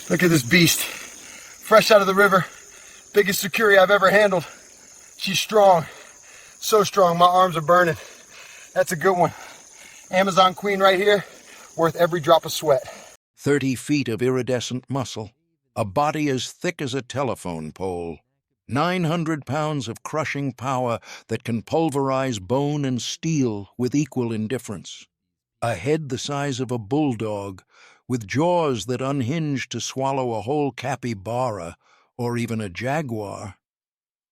Look at this beast. Fresh out of the river. Biggest sucuri I've ever handled. She's strong. So strong, my arms are burning. That's a good one. Amazon queen right here, worth every drop of sweat. 30 feet of iridescent muscle, a body as thick as a telephone pole, 900 pounds of crushing power that can pulverize bone and steel with equal indifference, a head the size of a bulldog, with jaws that unhinge to swallow a whole capybara or even a jaguar.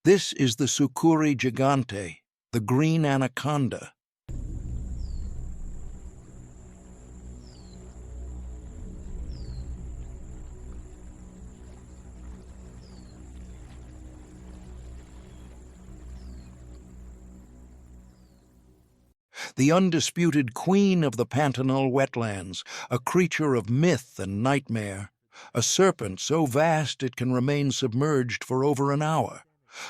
This is the Sucuri gigante, the green anaconda. The undisputed queen of the Pantanal wetlands, a creature of myth and nightmare, a serpent so vast it can remain submerged for over an hour,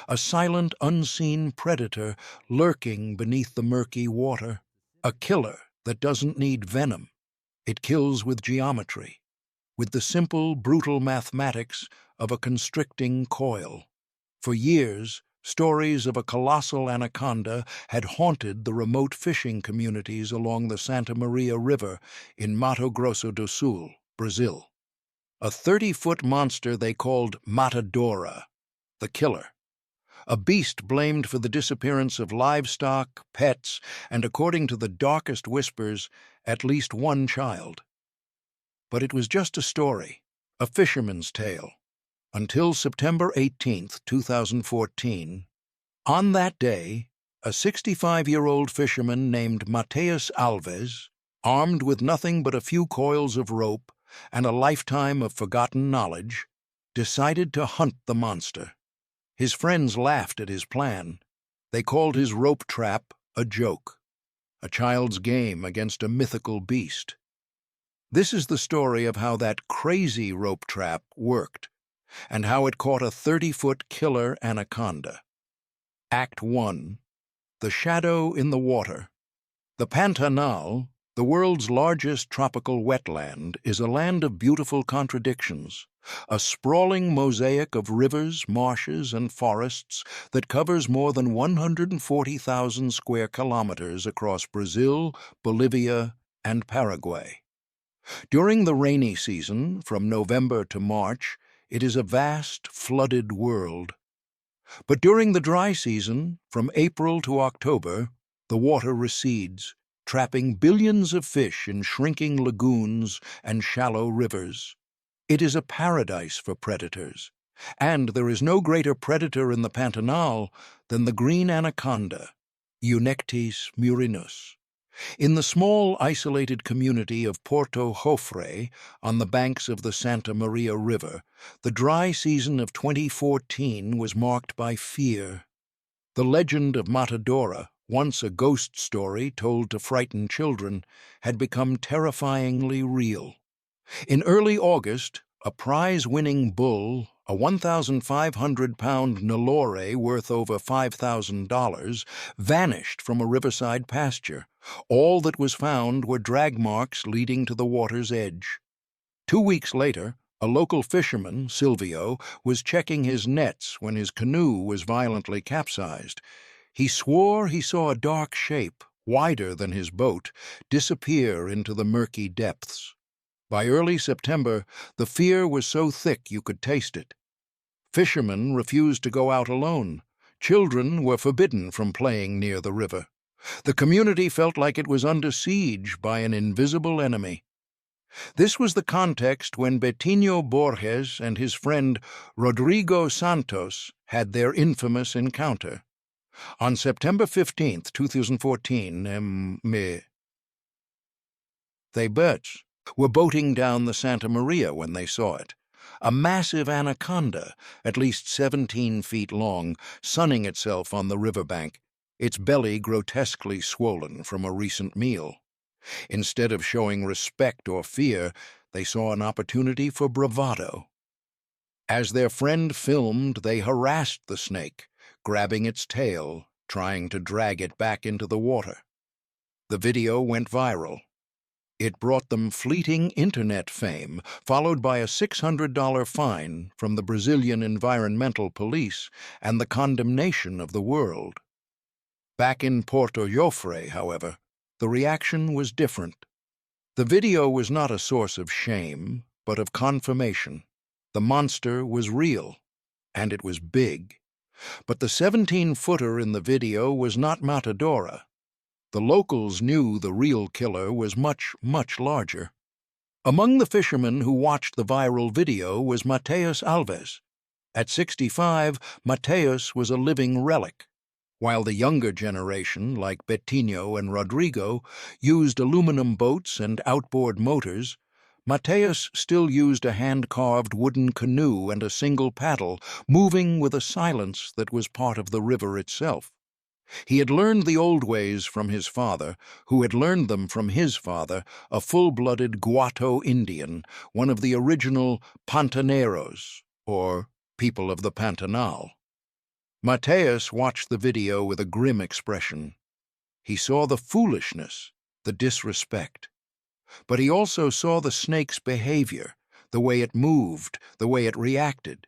a silent, unseen predator lurking beneath the murky water, a killer that doesn't need venom. It kills with geometry, with the simple, brutal mathematics of a constricting coil. For years, stories of a colossal anaconda had haunted the remote fishing communities along the Santa Maria River in Mato Grosso do Sul, Brazil. A 30-foot monster they called Matadora, the killer. A beast blamed for the disappearance of livestock, pets, and, according to the darkest whispers, at least one child. But it was just a story, a fisherman's tale. Until September 18, 2014, on that day, a 65-year-old fisherman named Mateus Alves, armed with nothing but a few coils of rope and a lifetime of forgotten knowledge, decided to hunt the monster. His friends laughed at his plan. They called his rope trap a joke, a child's game against a mythical beast. This is the story of how that crazy rope trap worked, and how it caught a 30-foot killer anaconda. Act 1. The Shadow in the Water. The Pantanal, the world's largest tropical wetland, is a land of beautiful contradictions, a sprawling mosaic of rivers, marshes, and forests that covers more than 140,000 square kilometers across Brazil, Bolivia, and Paraguay. During the rainy season, from November to March, it is a vast, flooded world. But during the dry season, from April to October, the water recedes, trapping billions of fish in shrinking lagoons and shallow rivers. It is a paradise for predators, and there is no greater predator in the Pantanal than the green anaconda, Eunectes murinus. In the small, isolated community of Porto Jofre, on the banks of the Santa Maria River, the dry season of 2014 was marked by fear. The legend of Matadora, once a ghost story told to frighten children, had become terrifyingly real. In early August, a prize-winning bull, a 1,500-pound Nelore worth over $5,000, vanished from a riverside pasture. All that was found were drag marks leading to the water's edge. 2 weeks later, a local fisherman, Silvio, was checking his nets when his canoe was violently capsized. He swore he saw a dark shape, wider than his boat, disappear into the murky depths. By early September, the fear was so thick you could taste it. Fishermen refused to go out alone. Children were forbidden from playing near the river. The community felt like it was under siege by an invisible enemy. This was the context when Betinho Borges and his friend Rodrigo Santos had their infamous encounter. On September 15, 2014, they were boating down the Santa Maria when they saw it. A massive anaconda, at least 17 feet long, sunning itself on the riverbank, its belly grotesquely swollen from a recent meal. Instead of showing respect or fear, they saw an opportunity for bravado. As their friend filmed, they harassed the snake, grabbing its tail, trying to drag it back into the water. The video went viral. It brought them fleeting internet fame, followed by a $600 fine from the Brazilian environmental police and the condemnation of the world. Back in Porto Jofre, however, the reaction was different. The video was not a source of shame, but of confirmation. The monster was real, and it was big. But the 17-footer in the video was not Matadora. The locals knew the real killer was much, much larger. Among the fishermen who watched the viral video was Mateus Alves. At 65, Mateus was a living relic. While the younger generation, like Betinho and Rodrigo, used aluminum boats and outboard motors, Mateus still used a hand-carved wooden canoe and a single paddle, moving with a silence that was part of the river itself. He had learned the old ways from his father, who had learned them from his father, a full-blooded Guato Indian, one of the original Pantaneros, or people of the Pantanal. Mateus watched the video with a grim expression. He saw the foolishness, the disrespect. But he also saw the snake's behavior, the way it moved, the way it reacted.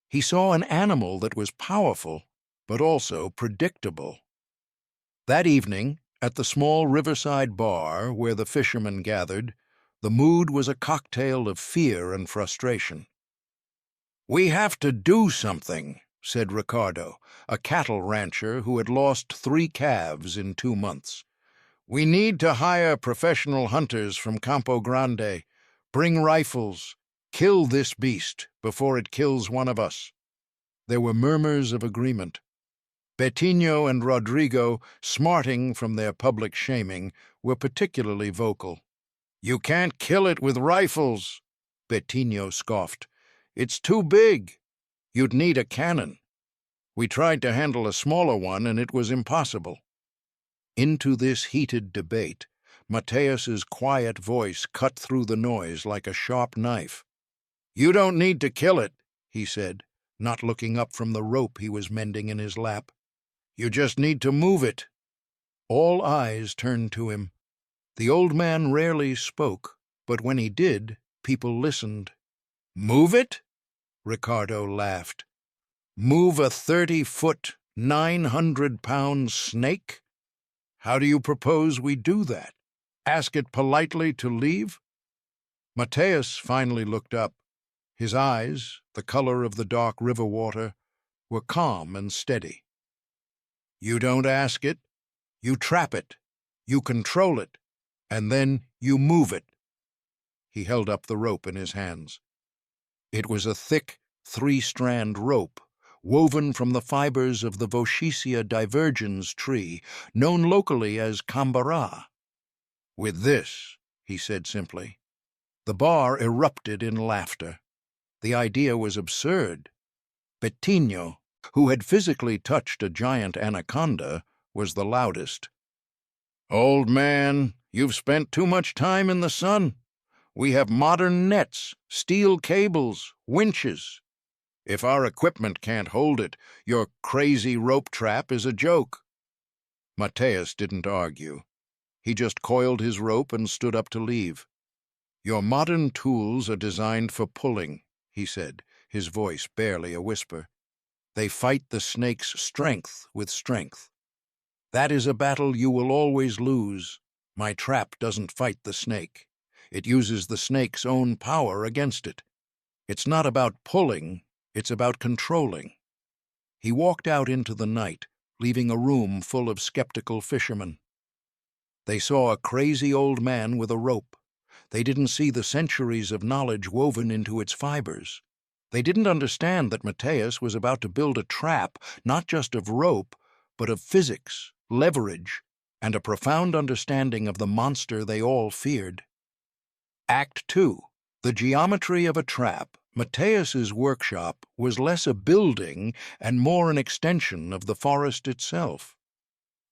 He saw an animal that was powerful, but also predictable. That evening, at the small riverside bar where the fishermen gathered, the mood was a cocktail of fear and frustration. "We have to do something," said Ricardo, a cattle rancher who had lost 3 calves in 2 months. "We need to hire professional hunters from Campo Grande, bring rifles, kill this beast before it kills one of us." There were murmurs of agreement. Betinho and Rodrigo, smarting from their public shaming, were particularly vocal. "You can't kill it with rifles," Betinho scoffed. "It's too big. You'd need a cannon. We tried to handle a smaller one, and it was impossible." Into this heated debate, Mateus's quiet voice cut through the noise like a sharp knife. "You don't need to kill it," he said, not looking up from the rope he was mending in his lap. "You just need to move it." All eyes turned to him. The old man rarely spoke, but when he did, people listened. "Move it?" Ricardo laughed. "Move a 30-foot, 900-pound snake? How do you propose we do that? Ask it politely to leave?" Mateus finally looked up. His eyes, the color of the dark river water, were calm and steady. "You don't ask it, you trap it, you control it, and then you move it." He held up the rope in his hands. It was a thick, 3-strand rope, woven from the fibers of the Voschisia divergens tree, known locally as cambará. "With this," he said simply. The bar erupted in laughter. The idea was absurd. Betinho, who had physically touched a giant anaconda, was the loudest. "Old man, you've spent too much time in the sun. We have modern nets, steel cables, winches. If our equipment can't hold it, your crazy rope trap is a joke." Mateus didn't argue. He just coiled his rope and stood up to leave. "Your modern tools are designed for pulling," he said, his voice barely a whisper. "They fight the snake's strength with strength. That is a battle you will always lose. My trap doesn't fight the snake. It uses the snake's own power against it. It's not about pulling, it's about controlling." He walked out into the night, leaving a room full of skeptical fishermen. They saw a crazy old man with a rope. They didn't see the centuries of knowledge woven into its fibers. They didn't understand that Mateus was about to build a trap, not just of rope, but of physics, leverage, and a profound understanding of the monster they all feared. Act 2. The geometry of a trap. Mateus's workshop was less a building and more an extension of the forest itself.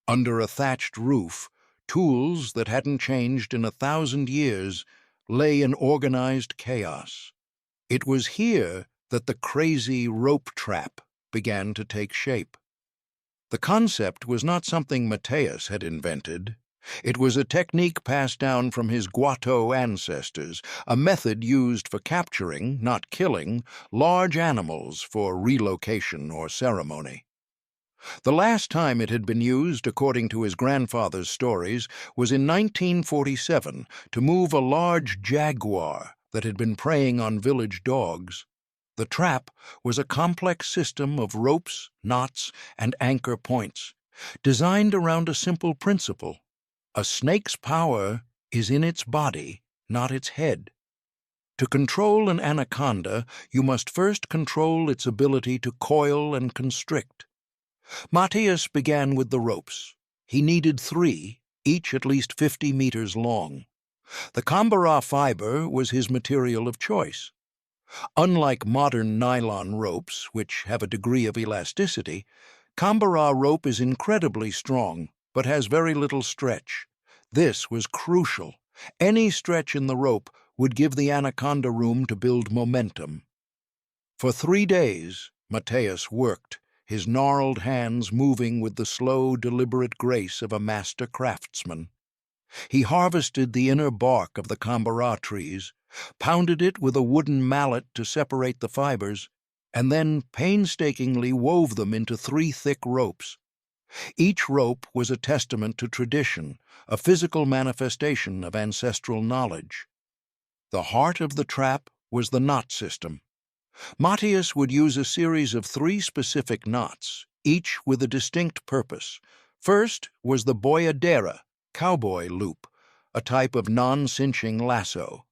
Under a thatched roof, tools that hadn't changed in 1,000 years lay in organized chaos. It was here that the crazy rope trap began to take shape. The concept was not something Mateus had invented. It was a technique passed down from his Guato ancestors, a method used for capturing, not killing, large animals for relocation or ceremony. The last time it had been used, according to his grandfather's stories, was in 1947 to move a large jaguar that had been preying on village dogs. The trap was a complex system of ropes, knots, and anchor points, designed around a simple principle. A snake's power is in its body, not its head. To control an anaconda, you must first control its ability to coil and constrict. Matthias began with the ropes. He needed 3, each at least 50 meters long. The Cambara fiber was his material of choice. Unlike modern nylon ropes, which have a degree of elasticity, Cambara rope is incredibly strong, but has very little stretch. This was crucial. Any stretch in the rope would give the anaconda room to build momentum. For 3 days, Matthias worked, his gnarled hands moving with the slow, deliberate grace of a master craftsman. He harvested the inner bark of the Cambara trees, pounded it with a wooden mallet to separate the fibers, and then painstakingly wove them into 3 thick ropes. Each rope was a testament to tradition, a physical manifestation of ancestral knowledge. The heart of the trap was the knot system. Matthias would use a series of 3 specific knots, each with a distinct purpose. First was the boyadera, cowboy loop, a type of non-cinching lasso.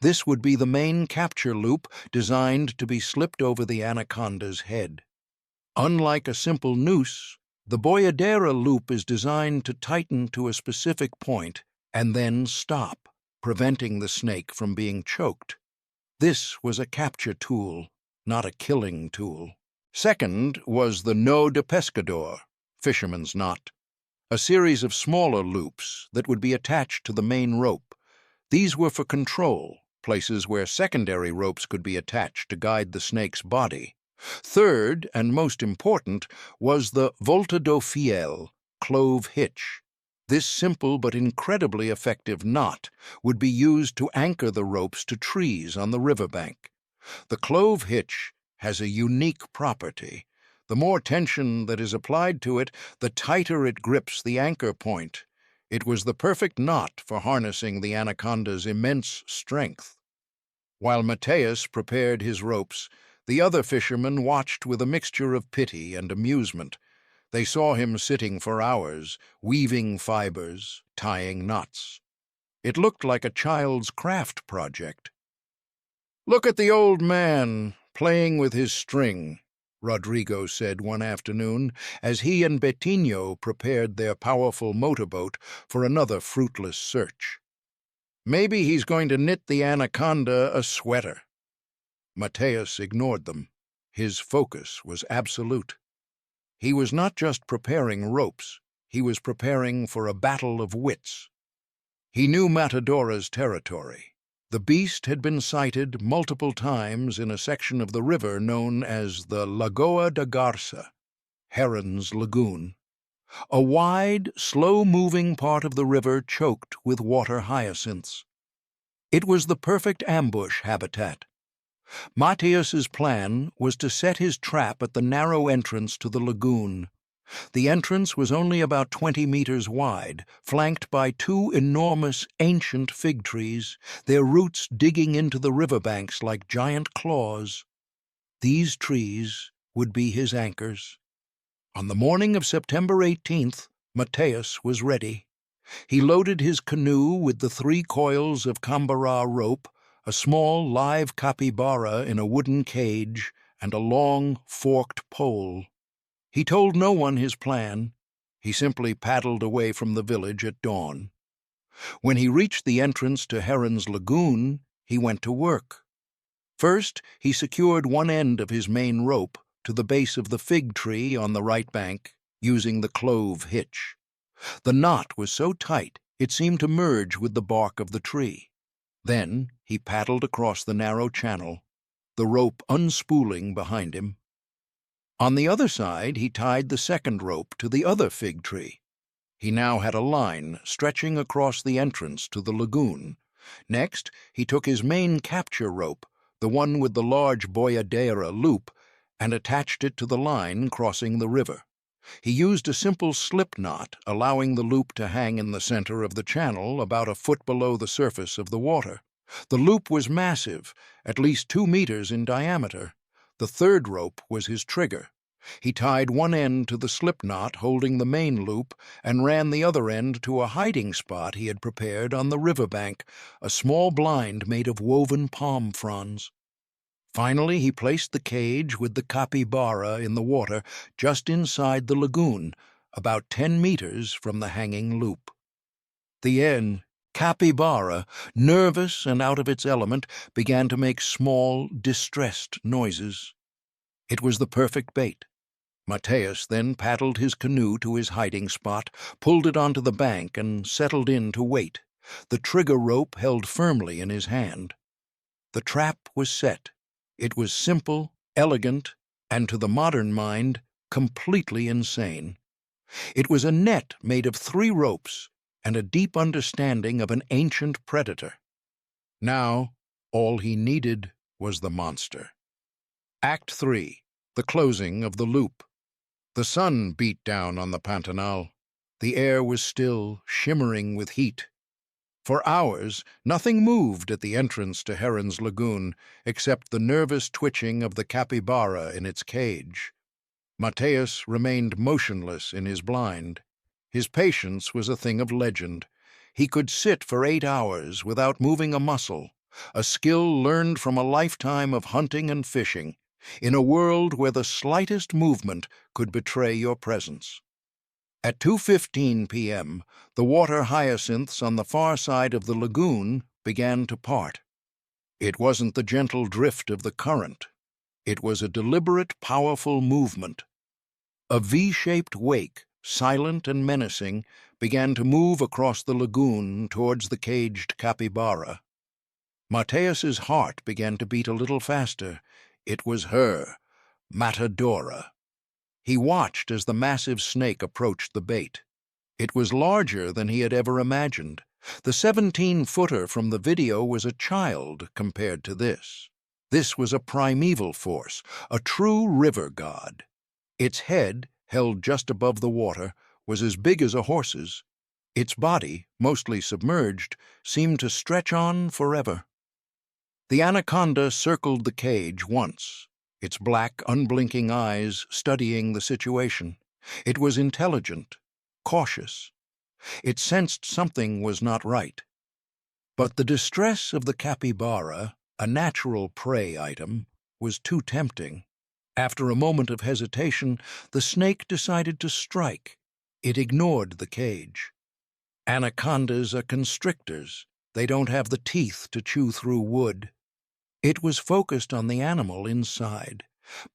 This would be the main capture loop designed to be slipped over the anaconda's head. Unlike a simple noose, the boyadera loop is designed to tighten to a specific point and then stop, preventing the snake from being choked. This was a capture tool, not a killing tool. Second was the nœud de pescador, fisherman's knot, a series of smaller loops that would be attached to the main rope. These were for control, places where secondary ropes could be attached to guide the snake's body. Third, and most important, was the volta do fiel, clove hitch. This simple but incredibly effective knot would be used to anchor the ropes to trees on the riverbank. The clove hitch has a unique property. The more tension that is applied to it, the tighter it grips the anchor point. It was the perfect knot for harnessing the anaconda's immense strength. While Matthias prepared his ropes, the other fishermen watched with a mixture of pity and amusement. They saw him sitting for hours, weaving fibers, tying knots. It looked like a child's craft project. "Look at the old man, playing with his string," Rodrigo said one afternoon, as he and Bettino prepared their powerful motorboat for another fruitless search. "Maybe he's going to knit the anaconda a sweater." Matthias ignored them. His focus was absolute. He was not just preparing ropes, he was preparing for a battle of wits. He knew Matadora's territory. The beast had been sighted multiple times in a section of the river known as the Lagoa da Garça, Heron's Lagoon, a wide, slow-moving part of the river choked with water hyacinths. It was the perfect ambush habitat. Matthias's plan was to set his trap at the narrow entrance to the lagoon. The entrance was only about 20 meters wide, flanked by 2 enormous, ancient fig trees, their roots digging into the riverbanks like giant claws. These trees would be his anchors. On the morning of September 18th, Matthias was ready. He loaded his canoe with the 3 coils of Cambara rope, a small live capybara in a wooden cage, and a long, forked pole. He told no one his plan. He simply paddled away from the village at dawn. When he reached the entrance to Heron's Lagoon, he went to work. First, he secured one end of his main rope to the base of the fig tree on the right bank, using the clove hitch. The knot was so tight it seemed to merge with the bark of the tree. Then he paddled across the narrow channel, the rope unspooling behind him. On the other side, he tied the second rope to the other fig tree. He now had a line stretching across the entrance to the lagoon. Next, he took his main capture rope, the one with the large boyadera loop, and attached it to the line crossing the river. He used a simple slip knot, allowing the loop to hang in the center of the channel about a foot below the surface of the water. The loop was massive, at least 2 meters in diameter. The third rope was his trigger. He tied one end to the slip knot holding the main loop and ran the other end to a hiding spot he had prepared on the riverbank, a small blind made of woven palm fronds. Finally, he placed the cage with the capybara in the water just inside the lagoon, about 10 meters from the hanging loop. The capybara, nervous and out of its element, began to make small, distressed noises. It was the perfect bait. Mateus then paddled his canoe to his hiding spot, pulled it onto the bank, and settled in to wait, the trigger rope held firmly in his hand. The trap was set. It was simple, elegant, and to the modern mind, completely insane. It was a net made of 3 ropes and a deep understanding of an ancient predator. Now, all he needed was the monster. Act 3. The closing of the loop. The sun beat down on the Pantanal. The air was still, shimmering with heat. For hours, nothing moved at the entrance to Heron's Lagoon except the nervous twitching of the capybara in its cage. Mateus remained motionless in his blind. His patience was a thing of legend. He could sit for 8 hours without moving a muscle, a skill learned from a lifetime of hunting and fishing, in a world where the slightest movement could betray your presence. At 2:15 p.m., the water hyacinths on the far side of the lagoon began to part. It wasn't the gentle drift of the current. It was a deliberate, powerful movement. A V-shaped wake, silent and menacing, began to move across the lagoon towards the caged capybara. Mateus's heart began to beat a little faster. It was her, Matadora. He watched as the massive snake approached the bait. It was larger than he had ever imagined. The 17-footer from the video was a child compared to this. This was a primeval force, a true river god. Its head, held just above the water, was as big as a horse's. Its body, mostly submerged, seemed to stretch on forever. The anaconda circled the cage once, its black, unblinking eyes studying the situation. It was intelligent, cautious. It sensed something was not right. But the distress of the capybara, a natural prey item, was too tempting. After a moment of hesitation, the snake decided to strike. It ignored the cage. Anacondas are constrictors. They don't have the teeth to chew through wood. It was focused on the animal inside,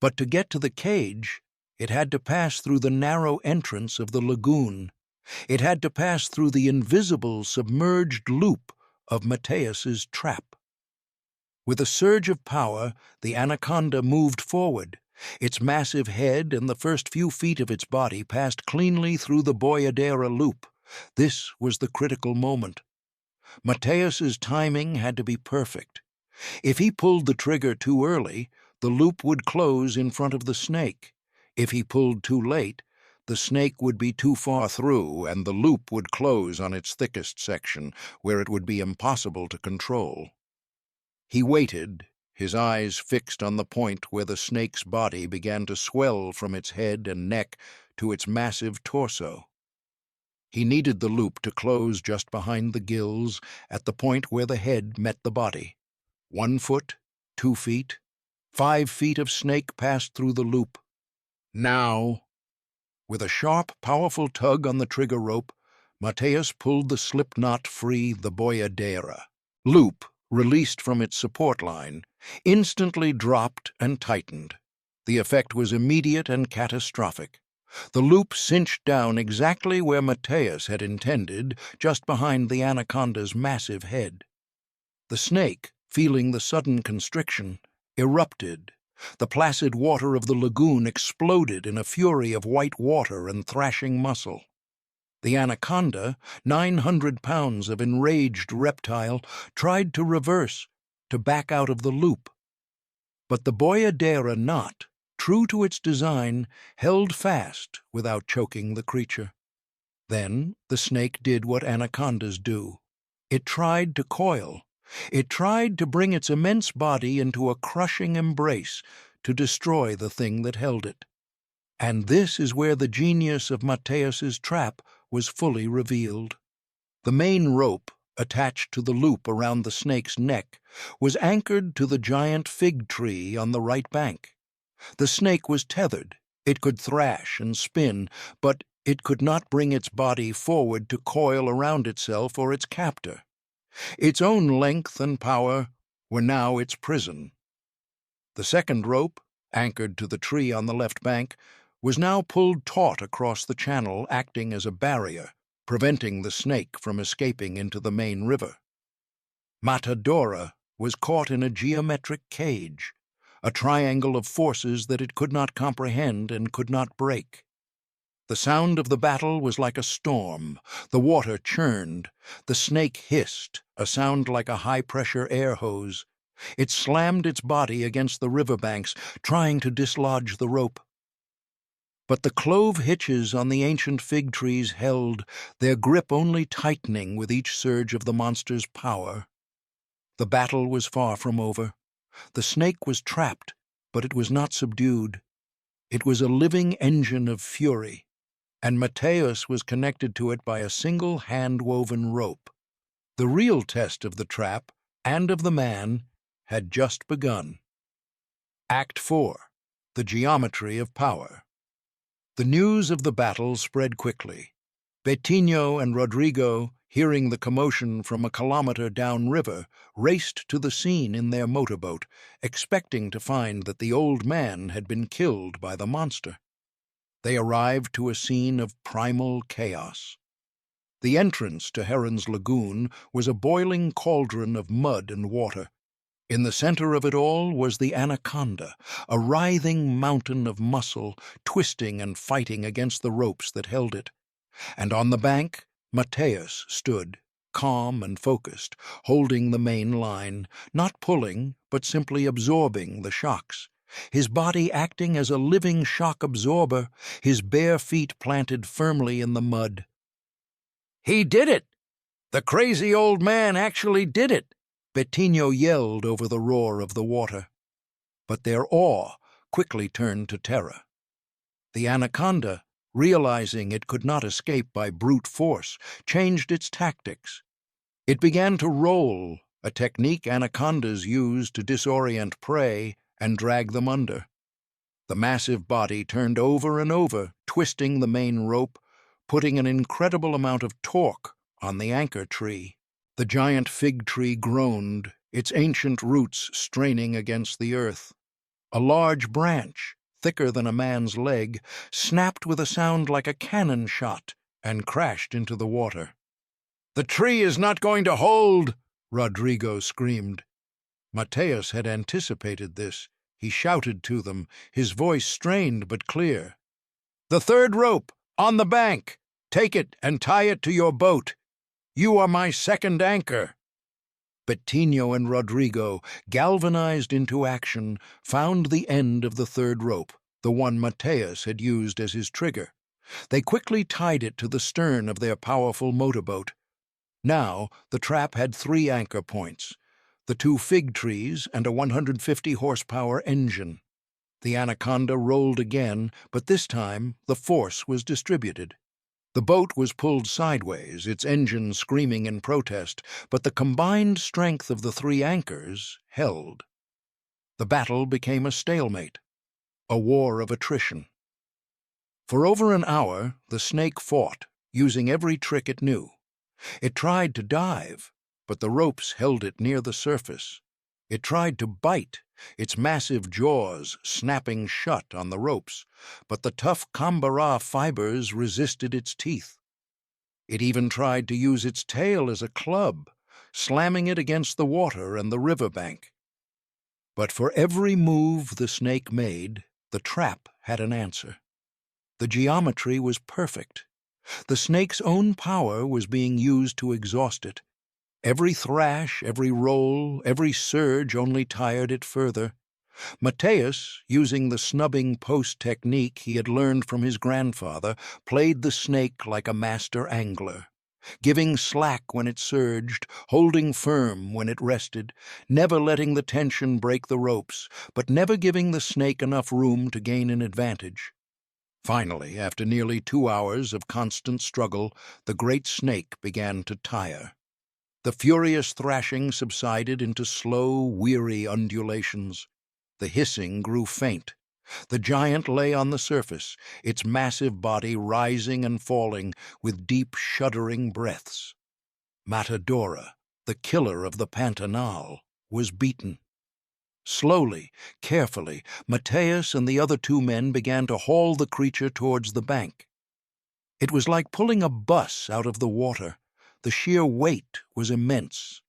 but to get to the cage, it had to pass through the narrow entrance of the lagoon. It had to pass through the invisible, submerged loop of Mateus's trap. With a surge of power, the anaconda moved forward. Its massive head and the first few feet of its body passed cleanly through the boyadera loop. This was the critical moment. Mateus's timing had to be perfect. If he pulled the trigger too early, the loop would close in front of the snake. If he pulled too late, the snake would be too far through and the loop would close on its thickest section, where it would be impossible to control. He waited, his eyes fixed on the point where the snake's body began to swell from its head and neck to its massive torso. He needed the loop to close just behind the gills, at the point where the head met the body. 1 foot, 2 feet, 5 feet of snake passed through the loop. Now, with a sharp, powerful tug on the trigger rope, Mateus pulled the slip knot free the boyadera. Loop, released from its support line, instantly dropped and tightened. The effect was immediate and catastrophic. The loop cinched down exactly where Mateus had intended, just behind the anaconda's massive head. The snake, feeling the sudden constriction, erupted. The placid water of the lagoon exploded in a fury of white water and thrashing muscle. The anaconda, 900 pounds of enraged reptile, tried to reverse, to back out of the loop. But the boyadera knot, true to its design, held fast without choking the creature. Then the snake did what anacondas do. It tried to coil. It tried to bring its immense body into a crushing embrace to destroy the thing that held it. And this is where the genius of Matthäus's trap was fully revealed. The main rope, attached to the loop around the snake's neck, was anchored to the giant fig tree on the right bank. The snake was tethered. It could thrash and spin, but it could not bring its body forward to coil around itself or its captor. Its own length and power were now its prison. The second rope, anchored to the tree on the left bank, was now pulled taut across the channel, acting as a barrier, preventing the snake from escaping into the main river. Matadora was caught in a geometric cage, a triangle of forces that it could not comprehend and could not break. The sound of the battle was like a storm. The water churned. The snake hissed, a sound like a high-pressure air hose. It slammed its body against the riverbanks, trying to dislodge the rope. But the clove hitches on the ancient fig trees held, their grip only tightening with each surge of the monster's power. The battle was far from over. The snake was trapped, but it was not subdued. It was a living engine of fury, and Matthäus was connected to it by a single hand-woven rope. The real test of the trap, and of the man, had just begun. Act 4. The Geometry of Power. The news of the battle spread quickly. Bettino and Rodrigo, hearing the commotion from a kilometer downriver, raced to the scene in their motorboat, expecting to find that the old man had been killed by the monster. They arrived to a scene of primal chaos. The entrance to Heron's Lagoon was a boiling cauldron of mud and water. In the center of it all was the Anaconda, a writhing mountain of muscle, twisting and fighting against the ropes that held it. And on the bank, Matthäus stood, calm and focused, holding the main line, not pulling, but simply absorbing the shocks. His body acting as a living shock absorber, his bare feet planted firmly in the mud. "He did it! The crazy old man actually did it!" Bettino yelled over the roar of the water. But their awe quickly turned to terror. The Anaconda, realizing it could not escape by brute force, changed its tactics. It began to roll, a technique anacondas use to disorient prey and drag them under. The massive body turned over and over, twisting the main rope, putting an incredible amount of torque on the anchor tree. The giant fig tree groaned, its ancient roots straining against the earth. A large branch, thicker than a man's leg, snapped with a sound like a cannon shot and crashed into the water. "The tree is not going to hold!" Rodrigo screamed. Matthäus had anticipated this. He shouted to them, his voice strained but clear. "The third rope, on the bank! Take it and tie it to your boat. You are my second anchor." Bettino and Rodrigo, galvanized into action, found the end of the third rope, the one Matthäus had used as his trigger. They quickly tied it to the stern of their powerful motorboat. Now the trap had 3 anchor points, the 2 fig trees and a 150-horsepower engine. The Anaconda rolled again, but this time the force was distributed. The boat was pulled sideways, its engine screaming in protest, but the combined strength of the 3 anchors held. The battle became a stalemate, a war of attrition. For over an hour, the snake fought, using every trick it knew. It tried to dive, but the ropes held it near the surface. It tried to bite, its massive jaws snapping shut on the ropes, but the tough Cambara fibers resisted its teeth. It even tried to use its tail as a club, slamming it against the water and the riverbank. But for every move the snake made, the trap had an answer. The geometry was perfect. The snake's own power was being used to exhaust it. Every thrash, every roll, every surge only tired it further. Mateus, using the snubbing post technique he had learned from his grandfather, played the snake like a master angler, giving slack when it surged, holding firm when it rested, never letting the tension break the ropes, but never giving the snake enough room to gain an advantage. Finally, after nearly 2 hours of constant struggle, the great snake began to tire. The furious thrashing subsided into slow, weary undulations. The hissing grew faint. The giant lay on the surface, its massive body rising and falling with deep, shuddering breaths. Matadora, the killer of the Pantanal, was beaten. Slowly, carefully, Mateus and the other 2 men began to haul the creature towards the bank. It was like pulling a bus out of the water. The sheer weight was immense.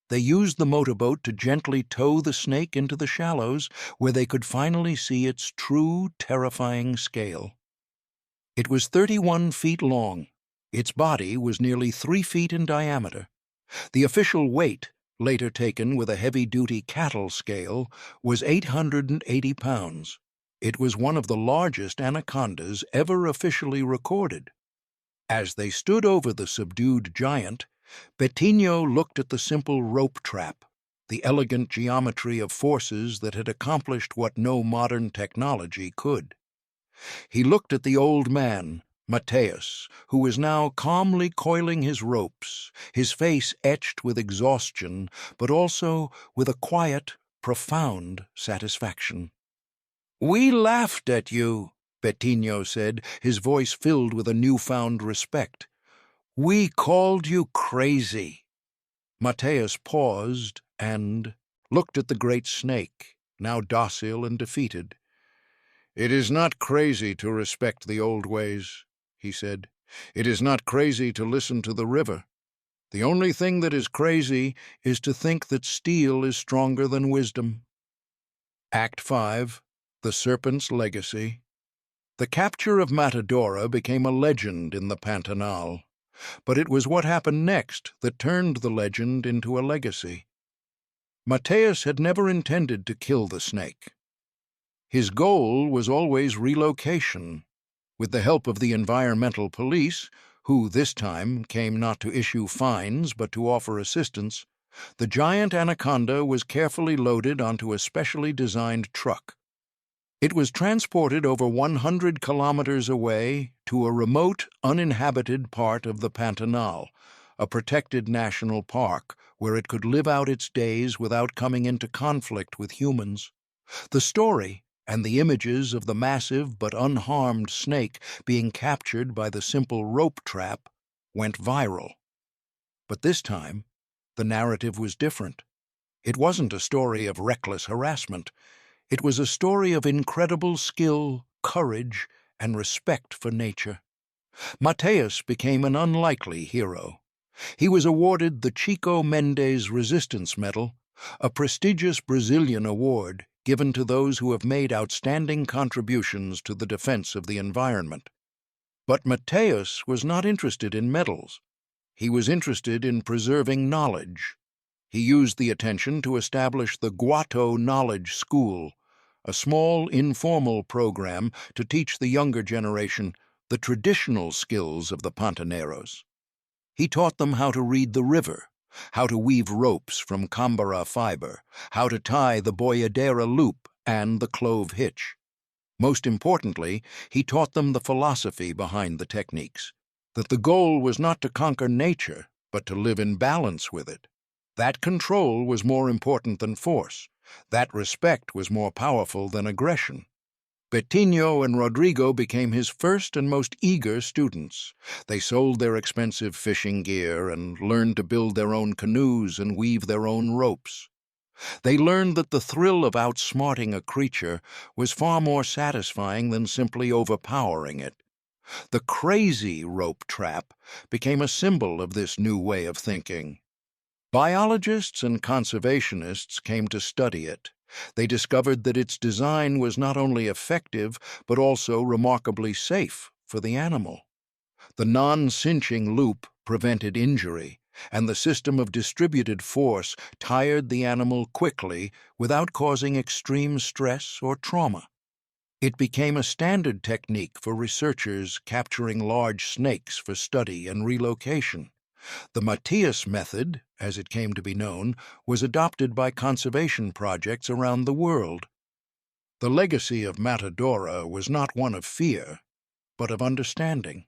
They used the motorboat to gently tow the snake into the shallows, where they could finally see its true, terrifying scale. It was 31 feet long. Its body was nearly 3 feet in diameter. The official weight, later taken with a heavy-duty cattle scale, was 880 pounds. It was one of the largest anacondas ever officially recorded. As they stood over the subdued giant, Bettino looked at the simple rope trap, the elegant geometry of forces that had accomplished what no modern technology could. He looked at the old man, Mateus, who was now calmly coiling his ropes, his face etched with exhaustion, but also with a quiet, profound satisfaction. "We laughed at you," Bettino said, his voice filled with a newfound respect. "We called you crazy." Mateus paused and looked at the great snake, now docile and defeated. "It is not crazy to respect the old ways," he said. "It is not crazy to listen to the river. The only thing that is crazy is to think that steel is stronger than wisdom." Act 5, The Serpent's Legacy. The capture of Matadora became a legend in the Pantanal, but it was what happened next that turned the legend into a legacy. Mateus had never intended to kill the snake. His goal was always relocation. With the help of the environmental police, who this time came not to issue fines but to offer assistance, the giant anaconda was carefully loaded onto a specially designed truck. It was transported over 100 kilometers away to a remote, uninhabited part of the Pantanal, a protected national park where it could live out its days without coming into conflict with humans. The story and the images of the massive but unharmed snake being captured by the simple rope trap went viral. But this time, the narrative was different. It wasn't a story of reckless harassment. It was a story of incredible skill, courage, and respect for nature. Mateus became an unlikely hero. He was awarded the Chico Mendes Resistance Medal, a prestigious Brazilian award given to those who have made outstanding contributions to the defense of the environment. But Mateus was not interested in medals. He was interested in preserving knowledge. He used the attention to establish the Guato Knowledge School, a small, informal program to teach the younger generation the traditional skills of the Pantaneros. He taught them how to read the river, how to weave ropes from cambara fiber, how to tie the boyadera loop and the clove hitch. Most importantly, he taught them the philosophy behind the techniques, that the goal was not to conquer nature, but to live in balance with it. That control was more important than force. That respect was more powerful than aggression. Bettino and Rodrigo became his first and most eager students. They sold their expensive fishing gear and learned to build their own canoes and weave their own ropes. They learned that the thrill of outsmarting a creature was far more satisfying than simply overpowering it. The crazy rope trap became a symbol of this new way of thinking. Biologists and conservationists came to study it. They discovered that its design was not only effective, but also remarkably safe for the animal. The non-cinching loop prevented injury, and the system of distributed force tired the animal quickly without causing extreme stress or trauma. It became a standard technique for researchers capturing large snakes for study and relocation. The Matthias method, as it came to be known, was adopted by conservation projects around the world. The legacy of Matadora was not one of fear, but of understanding.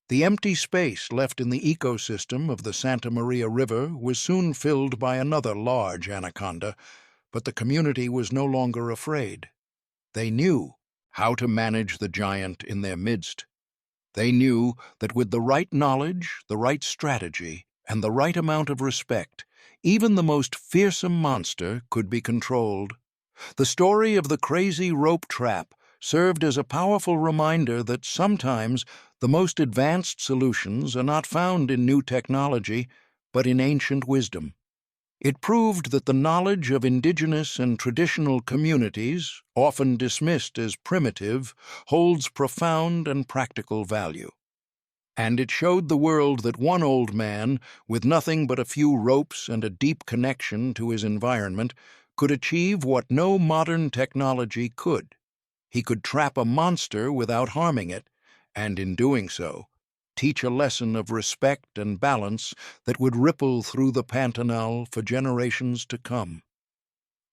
The empty space left in the ecosystem of the Santa Maria River was soon filled by another large anaconda, but the community was no longer afraid. They knew how to manage the giant in their midst. They knew that with the right knowledge, the right strategy, and the right amount of respect, even the most fearsome monster could be controlled. The story of the crazy rope trap served as a powerful reminder that sometimes the most advanced solutions are not found in new technology, but in ancient wisdom. It proved that the knowledge of indigenous and traditional communities, often dismissed as primitive, holds profound and practical value. And it showed the world that one old man, with nothing but a few ropes and a deep connection to his environment, could achieve what no modern technology could. He could trap a monster without harming it, and in doing so, teach a lesson of respect and balance that would ripple through the Pantanal for generations to come.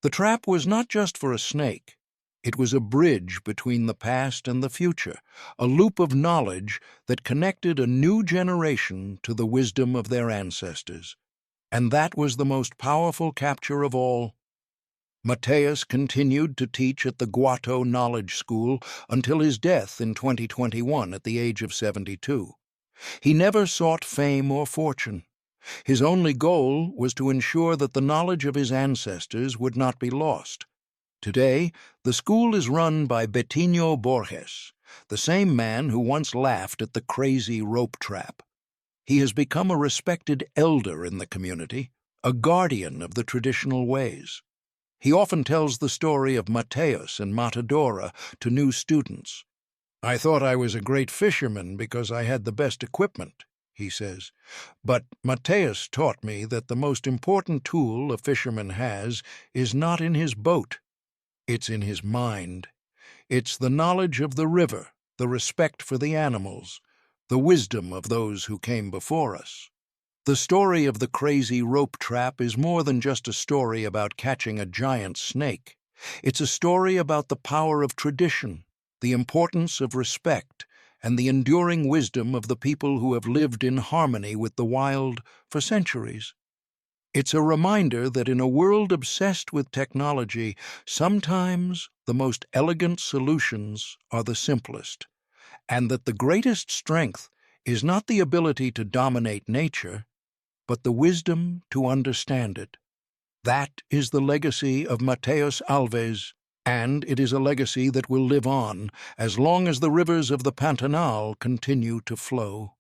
The trap was not just for a snake. It was a bridge between the past and the future, a loop of knowledge that connected a new generation to the wisdom of their ancestors. And that was the most powerful capture of all. Mateus continued to teach at the Guato Knowledge School until his death in 2021 at the age of 72. He never sought fame or fortune. His only goal was to ensure that the knowledge of his ancestors would not be lost. Today, the school is run by Betinho Borges, the same man who once laughed at the crazy rope trap. He has become a respected elder in the community, a guardian of the traditional ways. He often tells the story of Mateus and Matadora to new students. "I thought I was a great fisherman because I had the best equipment," he says. "But Mateus taught me that the most important tool a fisherman has is not in his boat. It's in his mind. It's the knowledge of the river, the respect for the animals, the wisdom of those who came before us." The story of the crazy rope trap is more than just a story about catching a giant snake. It's a story about the power of tradition, the importance of respect, and the enduring wisdom of the people who have lived in harmony with the wild for centuries. It's a reminder that in a world obsessed with technology, sometimes the most elegant solutions are the simplest, and that the greatest strength is not the ability to dominate nature, but the wisdom to understand it. That is the legacy of Mateus Alves, and it is a legacy that will live on as long as the rivers of the Pantanal continue to flow.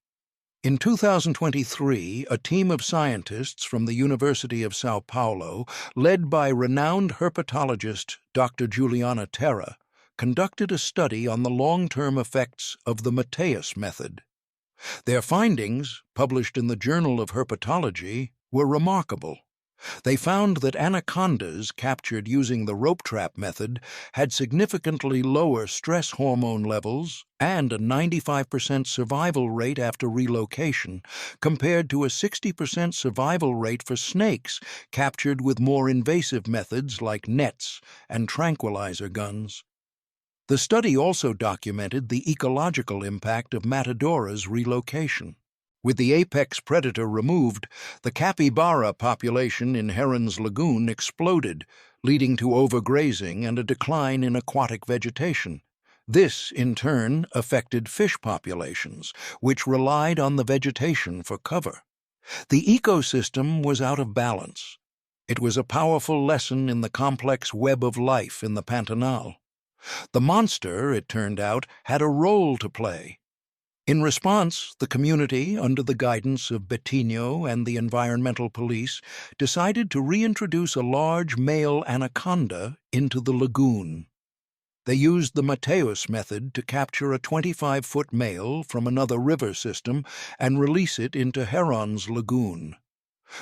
In 2023, a team of scientists from the University of Sao Paulo, led by renowned herpetologist Dr. Juliana Terra, conducted a study on the long-term effects of the Mateus method. Their findings, published in the Journal of Herpetology, were remarkable. They found that anacondas captured using the rope trap method had significantly lower stress hormone levels and a 95% survival rate after relocation, compared to a 60% survival rate for snakes captured with more invasive methods like nets and tranquilizer guns. The study also documented the ecological impact of Matadora's relocation. With the apex predator removed, the capybara population in Heron's Lagoon exploded, leading to overgrazing and a decline in aquatic vegetation. This, in turn, affected fish populations, which relied on the vegetation for cover. The ecosystem was out of balance. It was a powerful lesson in the complex web of life in the Pantanal. The monster, it turned out, had a role to play. In response, the community, under the guidance of Betinho and the environmental police, decided to reintroduce a large male anaconda into the lagoon. They used the Mateus method to capture a 25-foot male from another river system and release it into Heron's lagoon.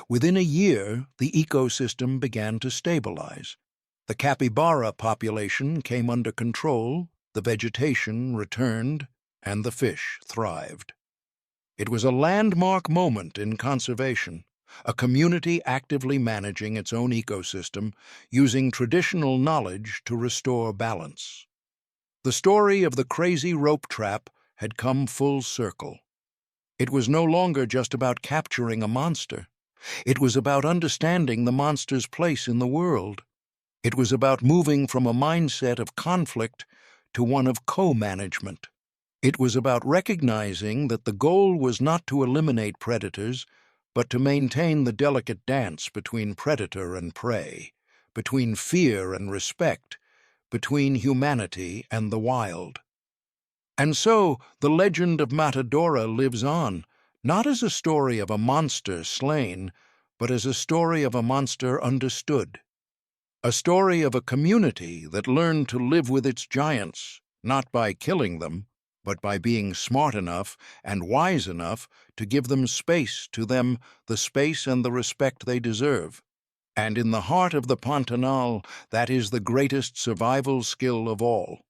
Within a year, the ecosystem began to stabilize. The capybara population came under control, the vegetation returned, and the fish thrived. It was a landmark moment in conservation, a community actively managing its own ecosystem, using traditional knowledge to restore balance. The story of the crazy rope trap had come full circle. It was no longer just about capturing a monster. It was about understanding the monster's place in the world. It was about moving from a mindset of conflict to one of co-management. It was about recognizing that the goal was not to eliminate predators, but to maintain the delicate dance between predator and prey, between fear and respect, between humanity and the wild. And so, the legend of Matadora lives on, not as a story of a monster slain, but as a story of a monster understood. A story of a community that learned to live with its giants, not by killing them, but by being smart enough and wise enough to give them the space and the respect they deserve. And in the heart of the Pantanal, that is the greatest survival skill of all.